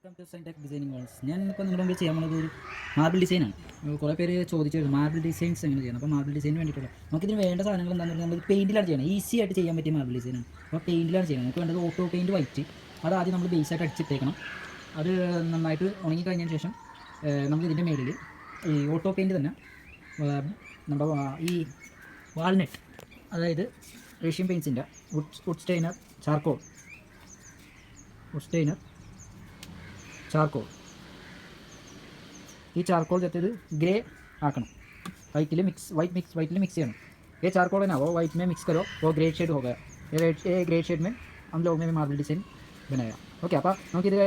Welcome to Signtech designing worlds. ഞാൻ ഇപ്പോൾ നിങ്ങളുടെ മുമ്പിൽ ചെയ്യാൻ പോകുന്നത് ഒരു മാർബിൾ ഡിസൈനാണ്. കുറേ പേര് ചോദിച്ചിരുന്നു മാർബിൾ ഡിസൈൻസ് എങ്ങനെ ചെയ്യണം. അപ്പോൾ മാർബിൾ ഡിസൈനിന് വേണ്ടിയിട്ടുള്ള നമുക്കിതിന് വേണ്ട സാധനങ്ങൾ എന്താണെന്ന് പറഞ്ഞാൽ നമ്മൾ പെയിൻറ്റിലാണ് ചെയ്യണം. ഈസി ആയിട്ട് ചെയ്യാൻ പറ്റിയ മാർബിൾ ഡിസൈനാണ്. അപ്പോൾ പെയിൻറ്റിലാണ് ചെയ്യണം. നമുക്ക് വേണ്ടത് ഓട്ടോ പെയിൻറ്റ് വൈറ്റ്. അത് ആദ്യം നമ്മൾ ബേസായിട്ട് അടിച്ചിട്ടേക്കണം. അത് നന്നായിട്ട് ഉണങ്ങി കഴിഞ്ഞതിന് ശേഷം നമുക്ക് ഇതിൻ്റെ മേളിൽ ഈ ഓട്ടോ പെയിൻറ്റ് തന്നെ നമ്മുടെ ഈ വാൾനട്ട്, അതായത് ഏഷ്യൻ പെയിൻറ്റ്സിൻ്റെ വുഡ് സ്റ്റെയിനർ ചാർക്കോൾ ഈ ചാർക്കോൾ ചേർത്തത് ഗ്രേ ആക്കണം. वाइट मिक्स ചെയ്യണം. ये चारकोल है ना, वो वाइट में मिक्स करो, वो ग्रे शेड हो गया. ये ग्रे शेड में हम लोग ने मार्बल डिज़ൈൻ बनाया. ഓക്കെ, അപ്പോൾ നമുക്കിത്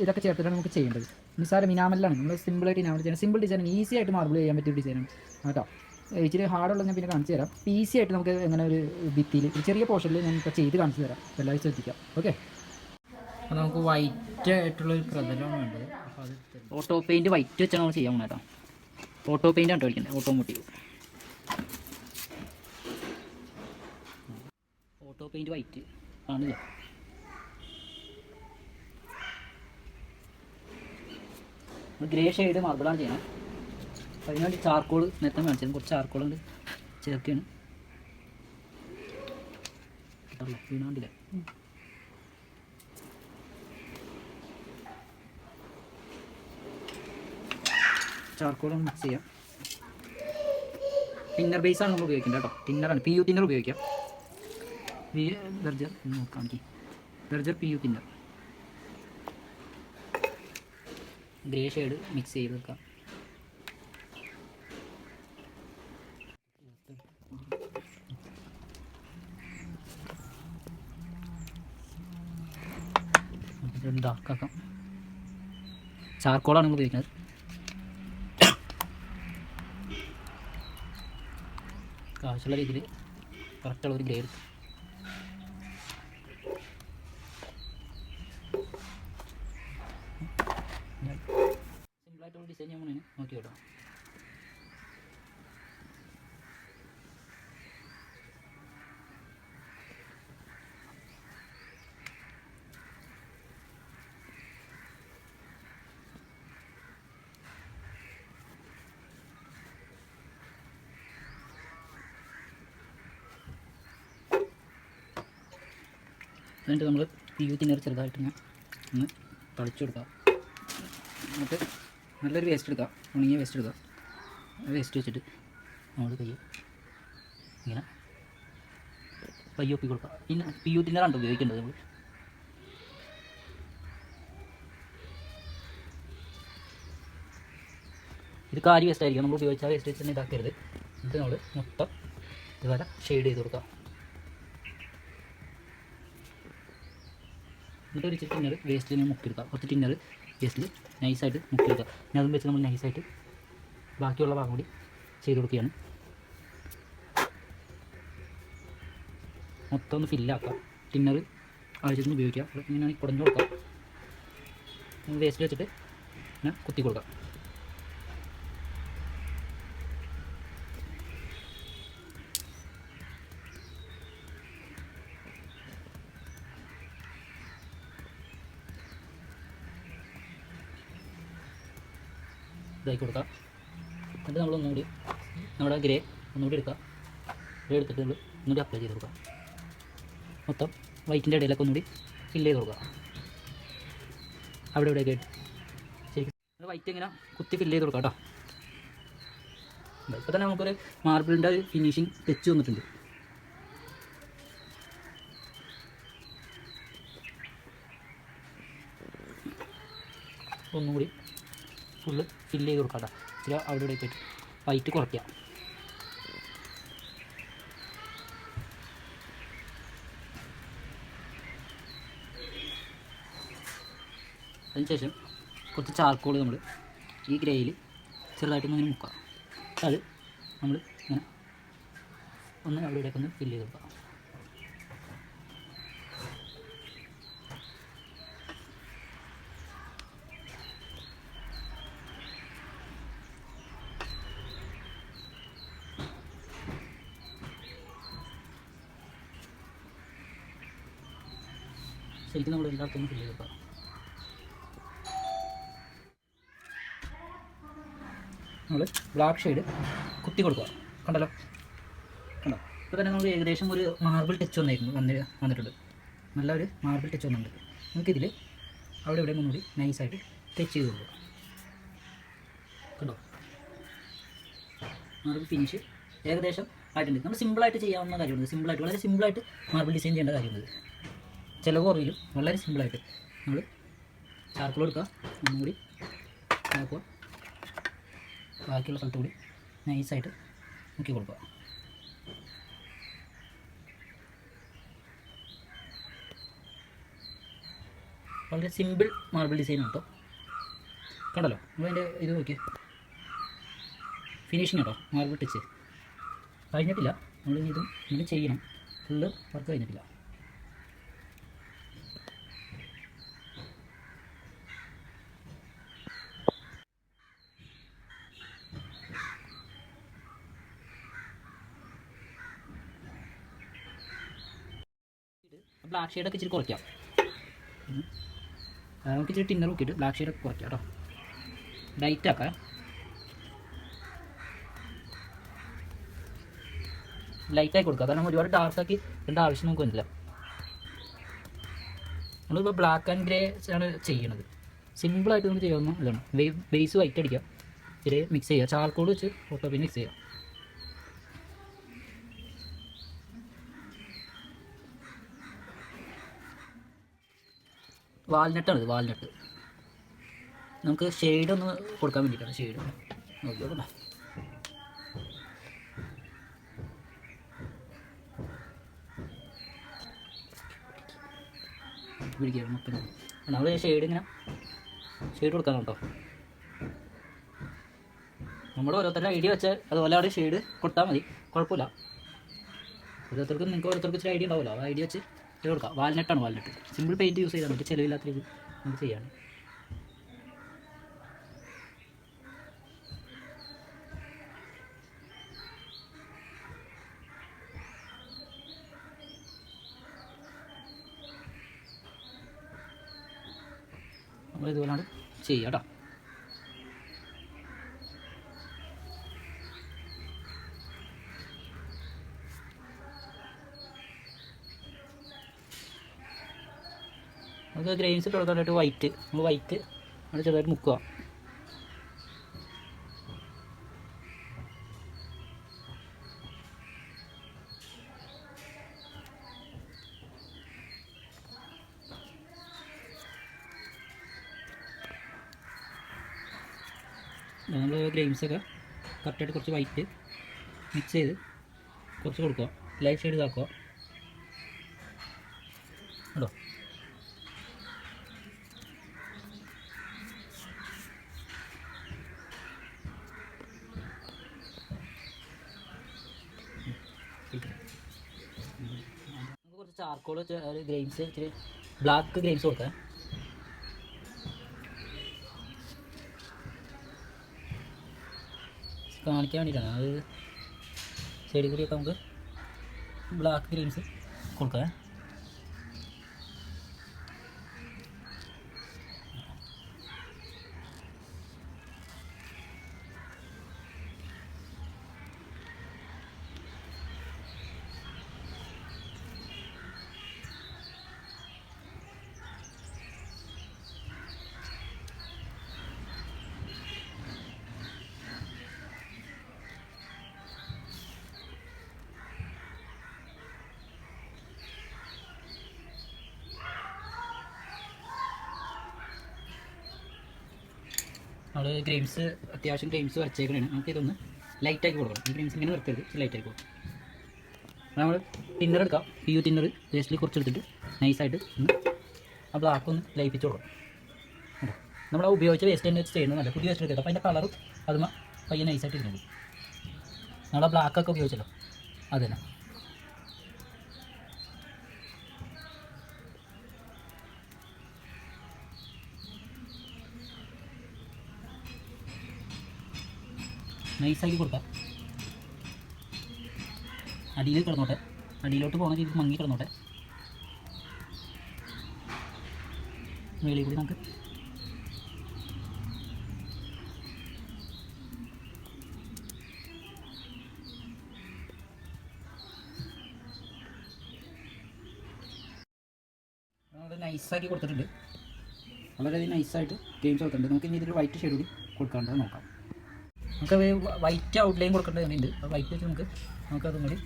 ഇതൊക്കെ ചേർത്തിട്ടാണ് നമുക്ക് ചെയ്യേണ്ടത്. നിസ്സാരം ഇനാമലാണ് നമ്മൾ സിമ്പിളായിട്ട് ഇനാമൽ ചെയ്യുന്നത്. സിമ്പിൾ ഡിസൈൻ, ഈസി ആയിട്ട് മാർബിൾ ചെയ്യാൻ പറ്റിയ ഡിസൈനാണ് കേട്ടോ. ഇച്ചിരി ഹാർഡുള്ള ഞാൻ പിന്നെ കാണിച്ചു തരാം. ഈസി ആയിട്ട് നമുക്ക് എങ്ങനെ ഒരു ഭിത്തിയിൽ ചെറിയ പോർഷനിൽ ഞാൻ ഇപ്പോൾ ചെയ്ത് കാണിച്ചു തരാം. എല്ലാവരും ശ്രദ്ധിക്കാം. ഓക്കെ, അപ്പോൾ നമുക്ക് വൈറ്റ് ആയിട്ടുള്ളൊരു പ്രതലമാണ് വേണ്ടത്. അപ്പോൾ അത് ഓട്ടോ പെയിൻറ്റ് വൈറ്റ് വെച്ചാണ് നമ്മൾ ചെയ്യാൻ പോകുന്നത് കേട്ടോ. ഓട്ടോ പെയിൻ്റ് ആണ് മേടിക്കുന്നത്, ഓട്ടോമോട്ടീവ് ഓട്ടോ പെയിൻറ്റ് വൈറ്റ് ആണല്ലേ. ഗ്രേ ഷെയ്ഡ് മാർബിളാണ് ചെയ്യണം. അപ്പോൾ അതിനുവേണ്ടി ചാർക്കോൾ നേരത്തെ മേടിച്ചത്, കുറച്ച് ചാർക്കോൾ കൊണ്ട് ചേർക്കുകയാണ്. വീണാണ്ടില്ല. ചാർക്കോൾ മിക്സ് ചെയ്യാം. ടിന്നർ ബേസാണ് നമ്മൾ ഉപയോഗിക്കേണ്ടത് കേട്ടോ. ടിന്നറാണ്, PU ടിന്നർ ഉപയോഗിക്കാം. ബെർജർ നോക്കാണെങ്കിൽ Berger PU thinner. Grey shade mix ചെയ്ത് വെക്കാം. ഡാർക്കാക്കാം. ചാർക്കോളാണ് നമ്മൾ ഉപയോഗിക്കുന്നത്. ആവശ്യമുള്ള രീതിയിൽ കറക്റ്റുള്ള ഒരു ഗ്രേ എടുക്കും. സിമ്പിളായിട്ടുള്ള ഡിസൈൻ ഞാൻ നോക്കി കേട്ടോ. എന്നിട്ട് നമ്മൾ PU ടിന്നർ ചെറുതായിട്ട് ഒന്ന് തളിച്ചു കൊടുക്കുക. എന്നിട്ട് നല്ലൊരു വേസ്റ്റ് എടുക്കുക, ഉണങ്ങിയ വേസ്റ്റ് എടുക്കുക. വേസ്റ്റ് വെച്ചിട്ട് നമ്മൾ കൈ ഇങ്ങനെ ഒപ്പി കൊടുക്കുക. പിന്നെ PU ടിന്നറാണ് ഉപയോഗിക്കേണ്ടത് നമ്മൾ. ഇത് കാരി വേസ്റ്റ് ആയിരിക്കും, നമ്മൾ ഉപയോഗിച്ചാൽ വേസ്റ്റ് വെച്ച് തന്നെ ഇതാക്കരുത്. എന്നിട്ട് നമ്മൾ മൊത്തം ഇതുപോലെ ഷെയ്ഡ് ചെയ്ത് കൊടുക്കുക. എന്നിട്ട് ഒരു ടിന്നർ വേസ്റ്റിൽ മുക്കിയെടുക്കുക. കുറച്ച് ടിന്നർ വേസ്റ്റിൽ നൈസായിട്ട് മുക്കിയെടുക്കുക. ഞാൻ അതും വെച്ച് നമ്മൾ നൈസായിട്ട് ബാക്കിയുള്ള ഭാഗം കൂടി ചെയ്ത് കൊടുക്കുകയാണ്. മൊത്തം ഒന്ന് ഫില്ലാക്കുക. ടിന്നർ ആവശ്യത്തിന് ഉപയോഗിക്കുക. ഇങ്ങനെ കുടഞ്ഞു കൊടുക്കുക. വേസ്റ്റ് വെച്ചിട്ട് ഇങ്ങനെ കുത്തി കൊടുക്കുക. ഇതാക്കി കൊടുക്കുക. എന്നിട്ട് നമ്മൾ ഒന്നുകൂടി നമ്മുടെ ഗ്രേ ഒന്നുകൂടി എടുക്കുക. ഗ്രേ എടുത്തിട്ട് നമ്മൾ ഒന്നുകൂടി അപ്ലൈ ചെയ്ത് കൊടുക്കുക. മൊത്തം വൈറ്റിൻ്റെ ഇടയിലൊക്കെ ഒന്നുകൂടി ഫില്ല് ചെയ്ത് കൊടുക്കുക. അവിടെ ഇവിടെയൊക്കെ ആയിട്ട് ശരിക്കും വൈറ്റ് ഇങ്ങനെ കുത്തി ഫില്ല് ചെയ്ത് കൊടുക്കുക കേട്ടോ. ഇപ്പോൾ തന്നെ നമുക്കൊരു മാർബിളിൻ്റെ ഒരു ഫിനിഷിങ് ടച്ച് വന്നിട്ടുണ്ട്. ഒന്നും കൂടി ഫുള്ള് ഫില്ല് ചെയ്ത് കൊടുക്കാം കേട്ടോ. ഇച്ചിരി അവിടെ ഇവിടെ ആയിട്ട് വൈറ്റ് കുറയ്ക്കുക. അതിനുശേഷം കുറച്ച് ചാർക്കോൾ നമ്മൾ ഈ ഗ്രേയിൽ ചെറുതായിട്ടൊന്ന് ഇങ്ങനെ മുക്കുക. അത് നമ്മൾ ഇങ്ങനെ ഒന്ന് അവിടെ ഇവിടെയൊക്കെ ഒന്ന് ഫില്ല് ചെയ്ത് കൊടുക്കുക. ശരിക്കും നമ്മൾ എല്ലായിടത്തും ഫില്ല് ചെയ്ത് കൊടുക്കുക. നമ്മൾ ബ്ലാക്ക് ഷെയ്ഡ് കുത്തി കൊടുക്കുക. കണ്ടല്ലോ, കണ്ടോ? ഇപ്പോൾ തന്നെ നമുക്ക് ഏകദേശം ഒരു മാർബിൾ ടച്ച് വന്നിട്ടുണ്ട്. നല്ലൊരു മാർബിൾ ടച്ച് വന്നിട്ടുണ്ട്. നമുക്കിതിൽ അവിടെ ഇവിടെ ഒന്നുകൂടി നൈസായിട്ട് ടച്ച് ചെയ്ത് കൊടുക്കുക. കണ്ടോ, മാർബിൾ ഫിനിഷ് ഏകദേശം ആയിട്ടുണ്ട്. നമ്മൾ സിമ്പിളായിട്ട് ചെയ്യാവുന്ന കാര്യമാണ്. സിമ്പിളായിട്ട്, വളരെ സിമ്പിളായിട്ട് മാർബിൾ ഡിസൈൻ ചെയ്യേണ്ട കാര്യമാണ്. ചിലവ് കുറവിലും വളരെ സിമ്പിളായിട്ട് നമ്മൾ ചാർക്കോൾ എടുക്കുക, ഒന്നും കൂടി നോക്കുക, ബാക്കിയുള്ള സ്ഥലത്ത് കൂടി നൈസായിട്ട് മുക്കി കൊടുക്കുക. വളരെ സിമ്പിൾ മാർബിൾ ഡിസൈൻ കേട്ടോ. കണ്ടല്ലോ, നമ്മളതിൻ്റെ ഇത് നോക്കിയേ, ഫിനിഷിങ് കേട്ടോ. മാർബിൾ ടച്ച് കഴിഞ്ഞിട്ടില്ല. നമ്മളിനി ഇതും ചെയ്യണം. ഫുള്ള് വർക്ക് കഴിഞ്ഞിട്ടില്ല. ബ്ലാക്ക് ഷെയ്ഡൊക്കെ ഇച്ചിരി കുറയ്ക്കാം. നമുക്ക് ഇച്ചിരി ടിന്നർ നോക്കിയിട്ട് ബ്ലാക്ക് ഷെയ്ഡൊക്കെ കുറയ്ക്കാം കേട്ടോ. ലൈറ്റ് ആക്കാം, ലൈറ്റായി കൊടുക്കുക. കാരണം ഒരുപാട് ഡാർക്കാക്കി ഇതിൻ്റെ ആവശ്യം നമുക്ക് വരില്ല. നമ്മളിപ്പോൾ ബ്ലാക്ക് ആൻഡ് ഗ്രേ ആണ് ചെയ്യണത്. സിമ്പിളായിട്ട് നമുക്ക് ചെയ്യാവുന്ന ഇതാണ്. ബേസ് വൈറ്റ് അടിക്കുക, ഇച്ചിരി മിക്സ് ചെയ്യുക, ചാർക്കോൾ വെച്ച് ഫോട്ടോ പിന്നെ മിക്സ് ചെയ്യുക. വാൽനട്ടാണിത്, വാൽനട്ട്. നമുക്ക് ഷെയ്ഡ് ഒന്ന് കൊടുക്കാൻ വേണ്ടിയിട്ടാണ്. ഷെയ്ഡ് നോക്കിയോളൂ. പിടിക്കുക മൊത്തം. നമ്മൾ ഷെയ്ഡ് ഇങ്ങനെ ഷെയ്ഡ് കൊടുക്കാൻ കേട്ടോ. നമ്മൾ ഓരോരുത്തരുടെ ഐഡിയ വെച്ച് അതുപോലെ അവിടെ ഷെയ്ഡ് കൊടുത്താൽ മതി, കുഴപ്പമില്ല. നിങ്ങൾക്ക് ഓരോരുത്തർക്ക് ഇച്ചിരി ഐഡിയ ഉണ്ടാവില്ല. ആ ഐഡിയ വെച്ച് ഷെയ്ഡ് കൊടുക്കാം. വാൽനട്ടാണ്, വാൽനട്ട്. സിമ്പിൾ പെയിൻറ്റ് യൂസ് ചെയ്താൽ മതി, ചിലവില്ലാത്ത രീതി നമുക്ക് ചെയ്യാണ്. നമ്മൾ ഇതുപോലെയാണ് ചെയ്യുക കേട്ടോ. നമുക്ക് ഗ്രെയിൻസ് ഇട്ട് കൊടുക്കാനായിട്ട് വൈറ്റ്, നമ്മൾ വൈറ്റ് അവിടെ ചെറുതായിട്ട് മുക്കുക. നമ്മൾ ഗ്രെയിൻസൊക്കെ കറക്റ്റായിട്ട് കുറച്ച് വൈറ്റ് മിക്സ് ചെയ്ത് കുറച്ച് കൊടുക്കുക. ലൈറ്റ് ഷെയ്ഡ് ഇതാക്കുക കേട്ടോ. നമുക്ക് കുറച്ച് ചാർക്കോൾ ഗ്രെയിൻസ്, ഇച്ചിരി ബ്ലാക്ക് ഗ്രെയിൻസ് കൊടുക്കാം. കാണിക്കാൻ വേണ്ടിയിട്ടാണ്. അത് സൈഡിൽ കൂടിയൊക്കെ നമുക്ക് ബ്ലാക്ക് ഗ്രെയിൻസ് കൊടുക്കാം. നമ്മൾ ഗ്രെയിൻസ് അത്യാവശ്യം ഗ്രെയിൻസ് വരച്ചേക്കണേ. നമുക്കിതൊന്ന് ലൈറ്റാക്കി കൊടുക്കണം. ഈ ഗ്രെയിൻസ് ഇങ്ങനെ വരക്കരുത്, ലൈറ്റാക്കി കൊടുക്കണം. നമ്മൾ ടിന്നർ എടുക്കാം. PU ടിന്നർ വേസ്റ്റിൽ കുറച്ചെടുത്തിട്ട് നൈസായിട്ട് ഒന്ന് ആ ബ്ലാക്ക് ഒന്ന് ലയിപ്പിച്ച് കൊടുക്കണം. നമ്മൾ ആ ഉപയോഗിച്ച വേസ്റ്റ് തന്നെ വെച്ച് ചെയ്യുന്നത് നല്ല. പുതിയ വേസ്റ്റ് എടുക്കുക. അപ്പോൾ അതിൻ്റെ കളറും അതും പയ്യെ നൈസായിട്ട് ഇരുന്നുള്ളൂ. നമ്മൾ ആ ബ്ലാക്കൊക്കെ ഉപയോഗിച്ചല്ലോ, അത് തന്നെ. നൈസാക്കി കൊടുക്കാം. അടിയിൽ കിടന്നോട്ടെ, അടിയിലോട്ട് പോകുന്ന രീതിയിൽ മങ്ങി കിടന്നോട്ടെ. മേളിൽ കൂടി നമുക്ക് ആക്കി കൊടുത്തിട്ടുണ്ട്. വളരെയധികം നൈസായിട്ട് ഗെയിംസ് കൊടുത്തിട്ടുണ്ട്. നമുക്ക് ഇനി ഇതിൽ വൈറ്റ് ഷെയ്ഡ് കൂടി കൊടുക്കാണ്ടത് നോക്കാം. നമുക്ക് വൈറ്റ് ഔട്ട്ലൈൻ കൊടുക്കേണ്ടതുണ്ട്. അപ്പോൾ വൈറ്റ് വെച്ച് നമുക്കതും കൂടി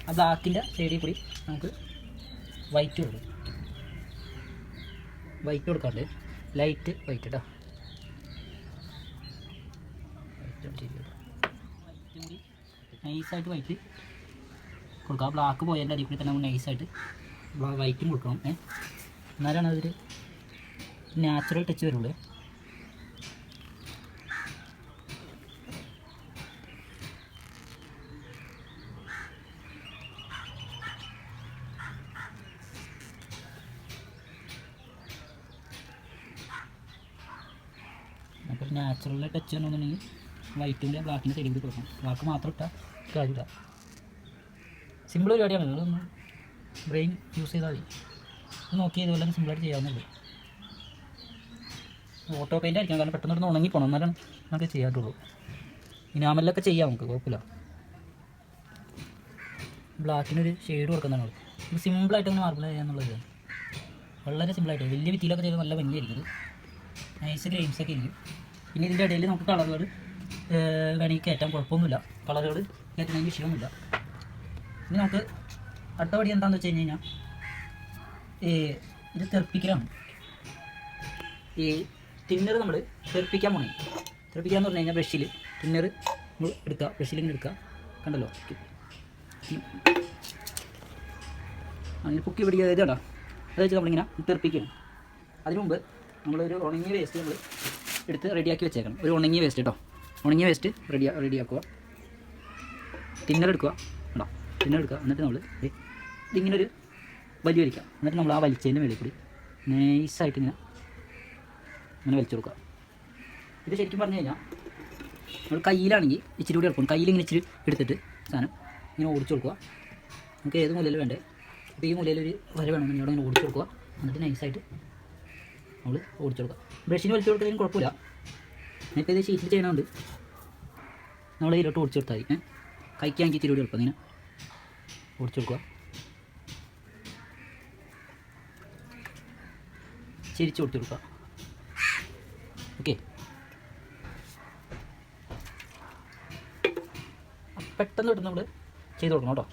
ആ ബ്ലാക്കിൻ്റെ ഷെയ്ഡിൽ കൂടി നമുക്ക് വൈറ്റ് കൊടുക്കാണ്ട് ലൈറ്റ് വൈറ്റ് കേട്ടോ. നൈസായിട്ട് വൈറ്റ് കൊടുക്കുക. ബ്ലാക്ക് പോയതിൻ്റെ അടിയിൽ കൂടി തന്നെ നമുക്ക് നൈസായിട്ട് വൈറ്റും കൊടുക്കണം. എന്നാലാണ് അതൊരു നാച്ചുറൽ ടച്ച് വരുള്ളൂ. അപ്പോൾ നാച്ചുറൽ ടച്ച് വരണമെന്നുണ്ടെങ്കിൽ വൈറ്റിൻ്റെ ബ്ലാക്കിൻ്റെ സൈഡിൽ കൂടി കൊടുക്കണം. ബ്ലാക്ക് മാത്രം ഇട്ടാൽ കാര്യമില്ല. സിമ്പിൾ പരിപാടിയാണ്. നിങ്ങളൊന്ന് ബ്രെയിൻ യൂസ് ചെയ്താൽ മതി. നോക്കി ഇതുപോലെ സിമ്പിളായിട്ട് ചെയ്യാവുന്നുള്ളൂ. ഓട്ടോ പെയിൻ്റ് ആയിരിക്കാം, കാരണം പെട്ടെന്ന് ഉണങ്ങി പോകണം, എന്നാലും നമുക്ക് ചെയ്യാത്തുള്ളൂ. ഇനാമലിലൊക്കെ ചെയ്യാം നമുക്ക്, കുഴപ്പമില്ല. ബ്ലാക്കിനൊരു ഷെയ്ഡ് കൊടുക്കുന്നതാണ്. നമുക്ക് സിമ്പിളായിട്ട് അങ്ങനെ മാർബിൾ ചെയ്യാന്നുള്ളത് വളരെ സിമ്പിളായിട്ട് വലിയ ഭിത്തിയിലൊക്കെ ചെയ്ത് നല്ല ഭംഗിയായിരിക്കും. നൈസ് ഗ്രെയിംസൊക്കെ ഇരിക്കും. പിന്നെ ഇതിൻ്റെ ഇടയിൽ നമുക്ക് കളറുകൾ വേണമെങ്കിൽ കയറ്റാൻ കുഴപ്പമൊന്നുമില്ല. കളറുകൾ കയറ്റണമെങ്കിൽ വിഷയമൊന്നുമില്ല. ഇനി നമുക്ക് അടുത്ത പടി എന്താണെന്ന് വെച്ച് കഴിഞ്ഞ് കഴിഞ്ഞാൽ ഇത് തെറിപ്പിക്കലാണ്. ഈ തിന്നർ നമ്മൾ തെറിപ്പിക്കാൻ പോകണം. തെറിപ്പിക്കാന്ന് പറഞ്ഞു കഴിഞ്ഞാൽ ബ്രഷിൽ തിന്നർ നമ്മൾ എടുക്കുക, ബ്രഷിൽ ഇങ്ങനെ എടുക്കുക, കണ്ടല്ലോ. അതിന് പൊക്കി പിടിക്കുക കേട്ടോ. അത് വെച്ച് നമ്മളിങ്ങനെ തെറിപ്പിക്കണം. അതിന് മുമ്പ് നമ്മളൊരു ഉണങ്ങിയ വേസ്റ്റ് നമ്മൾ എടുത്ത് റെഡിയാക്കി വെച്ചേക്കണം. ഒരു ഉണങ്ങിയ വേസ്റ്റ് കേട്ടോ. ഉണങ്ങിയ വേസ്റ്റ് റെഡിയാക്കുക. തിന്നർ എടുക്കുക കേട്ടോ. തിന്നർ എടുക്കുക. എന്നിട്ട് നമ്മൾ ഇതിങ്ങനെ ഒരു വലി വലിക്കുക. എന്നിട്ട് നമ്മൾ ആ വലിച്ചതിൻ്റെ മേളിൽ കൂടി നൈസായിട്ട് ഇങ്ങനെ വലിച്ചു കൊടുക്കുക. ഇത് ശരിക്കും പറഞ്ഞു കഴിഞ്ഞാൽ നമ്മൾ കയ്യിലാണെങ്കിൽ ഇച്ചിരി കൂടി എടുക്കും. കയ്യിലിങ്ങനെ ഇച്ചിരി എടുത്തിട്ട് സാധനം ഇങ്ങനെ ഓടിച്ചു കൊടുക്കുക. നമുക്ക് ഏത് മൂലയിൽ വേണ്ടേ, അപ്പോൾ ഈ മൂലയിൽ ഒരു വര വേണമെങ്കിൽ ഇവിടെ ഇങ്ങനെ ഓടിച്ചു കൊടുക്കുക. എന്നിട്ട് നൈസായിട്ട് നമ്മൾ ഓടിച്ചു കൊടുക്കുക. ബ്രഷിന് വലിച്ചു കൊടുക്കുന്നതിന് കുഴപ്പമില്ല. ഇപ്പോൾ ഇത് ഷീറ്റിൽ ചെയ്യണമുണ്ട്. നമ്മൾ ഇതിലോട്ട് ഓടിച്ചു കൊടുത്താൽ മതി. കൈക്കാണെങ്കിൽ ഇച്ചിരി കൂടി എളുപ്പം ഇങ്ങനെ ഓടിച്ചു കൊടുക്കുക. ചിരിച്ച് കൊടുത്തു കൊടുക്കുക. ഓക്കെ, പെട്ടെന്ന് നമ്മൾ ചെയ്ത് കൊടുക്കണം കേട്ടോ.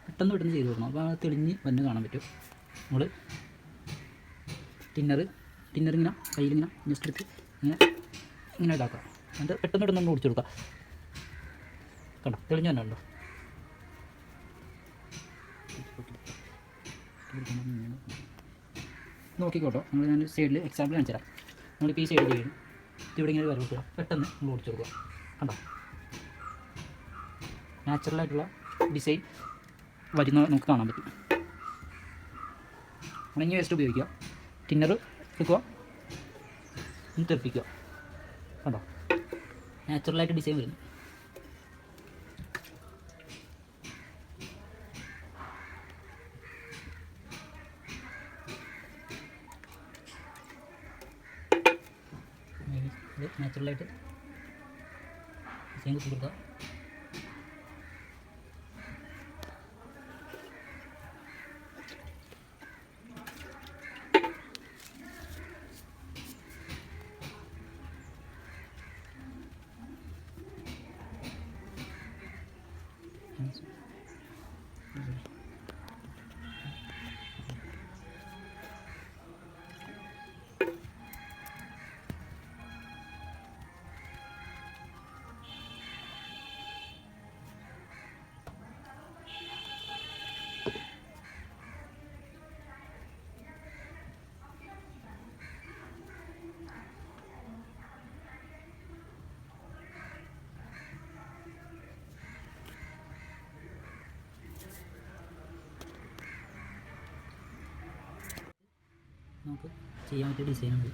പെട്ടെന്ന് ചെയ്ത് കൊടുക്കണം. അപ്പോൾ തെളിഞ്ഞ് വന്ന് കാണാൻ പറ്റും. നമ്മൾ ടിന്നർ ഇങ്ങനെ കയ്യിലിങ്ങനെ ജസ്റ്റ് എടുത്ത് ഇങ്ങനെ ഇതാക്കുക. എന്നിട്ട് പെട്ടെന്ന് നമ്മൾ ഓടിച്ചു കൊടുക്കുക. കണ്ടോ, തെളിഞ്ഞ് തന്നെ ഉണ്ടോ. നോക്കിക്കോട്ടോ. ഞാൻ സൈഡിൽ എക്സാമ്പിൾ കാണിച്ചു തരാം. നമ്മളിപ്പോൾ ഈ സൈഡ് ചെയ്യണം. ഇവിടെ ഇങ്ങനെ വരവിട്ടുക. പെട്ടെന്ന് നമ്മൾ ഓടിച്ചു കൊടുക്കുക. കണ്ടോ, നാച്ചുറലായിട്ടുള്ള ഡിസൈൻ വരുന്ന നമുക്ക് കാണാൻ പറ്റും. ഉണങ്ങിയ വേസ്റ്റ് ഉപയോഗിക്കുക. ടിന്നർ എടുക്കുക, ഒന്ന് തെറിപ്പിക്കുക. കണ്ടോ, നാച്ചുറലായിട്ട് ഡിസൈൻ വരുന്നു. നാച്ചുറലായിട്ട് ഡിസൈൻ കുത്തി കൊടുക്കുക. നമുക്ക് ചെയ്യാൻ പറ്റിയ ഡിസൈനുണ്ട്.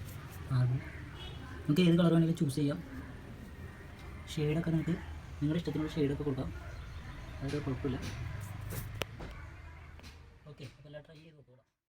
നമുക്ക് ഏത് കളർ വേണമെങ്കിലും ചൂസ് ചെയ്യാം. ഷെയ്ഡൊക്കെ നമുക്ക് നിങ്ങളുടെ ഇഷ്ടത്തിനുള്ള ഷെയ്ഡൊക്കെ കൊടുക്കാം. അതൊക്കെ കുഴപ്പമില്ല. ഓക്കെ, അപ്പോൾ എല്ലാം ട്രൈ ചെയ്ത് നോക്കുക.